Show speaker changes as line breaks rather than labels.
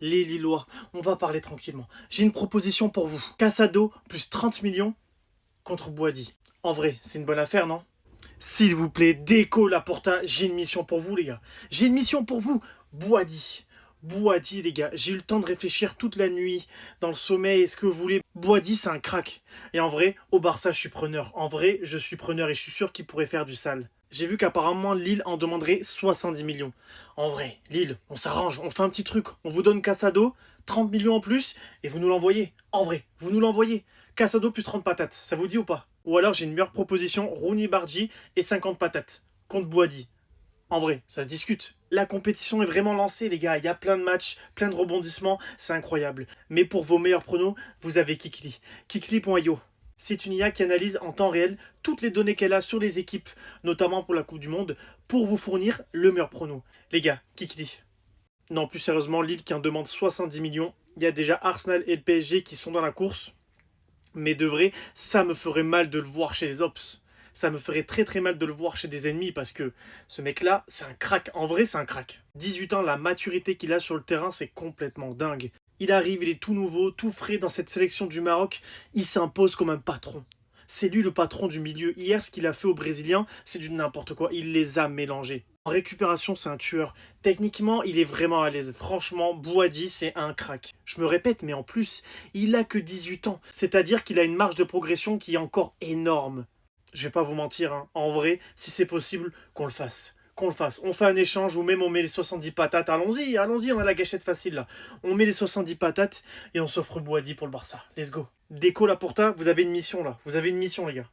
Les Lillois, on va parler tranquillement. J'ai une proposition pour vous. Casado plus 30 millions contre Boadi. En vrai, c'est une bonne affaire, non? S'il vous plaît, Déco Laporta, j'ai une mission pour vous, les gars. J'ai une mission pour vous. Boadi. Boadi, les gars. J'ai eu le temps de réfléchir toute la nuit, dans le sommeil, est-ce que vous voulez. Boadi, c'est un crack. Et en vrai, au Barça, je suis preneur. En vrai, je suis preneur et je suis sûr qu'il pourrait faire du sale. J'ai vu qu'apparemment, Lille en demanderait 70 millions. En vrai, Lille, on s'arrange, on fait un petit truc. On vous donne Casado, 30 millions en plus, et vous nous l'envoyez. En vrai, vous nous l'envoyez. Casado plus 30 patates, ça vous dit ou pas? Ou alors j'ai une meilleure proposition, Rooney Bardi et 50 patates. Contre Boadi. En vrai, ça se discute. La compétition est vraiment lancée, les gars. Il y a plein de matchs, plein de rebondissements. C'est incroyable. Mais pour vos meilleurs pronos, vous avez Kikli. Kikli.io. C'est une IA qui analyse en temps réel toutes les données qu'elle a sur les équipes, notamment pour la Coupe du Monde, pour vous fournir le meilleur prono. Les gars, Kikli. Non, plus sérieusement, Lille qui en demande 70 millions. Il y a déjà Arsenal et le PSG qui sont dans la course. Mais de vrai, ça me ferait mal de le voir chez les Ops. Ça me ferait très très mal de le voir chez des ennemis parce que ce mec-là, c'est un crack. En vrai, c'est un crack. 18 ans, la maturité qu'il a sur le terrain, c'est complètement dingue. Il arrive, il est tout nouveau, tout frais dans cette sélection du Maroc. Il s'impose comme un patron. C'est lui le patron du milieu. Hier, ce qu'il a fait aux Brésiliens, c'est du n'importe quoi. Il les a mélangés. En récupération, c'est un tueur. Techniquement, il est vraiment à l'aise. Franchement, Boadi, c'est un crack. Je me répète, mais en plus, il a que 18 ans. C'est-à-dire qu'il a une marge de progression qui est encore énorme. Je vais pas vous mentir, hein. En vrai, si c'est possible, qu'on le fasse. Qu'on le fasse. On fait un échange ou même on met les 70 patates. Allons-y, allons-y, on a la gâchette facile là. On met les 70 patates et on s'offre Boadi pour le Barça. Let's go. Déco Laporta, vous avez une mission là. Vous avez une mission, les gars.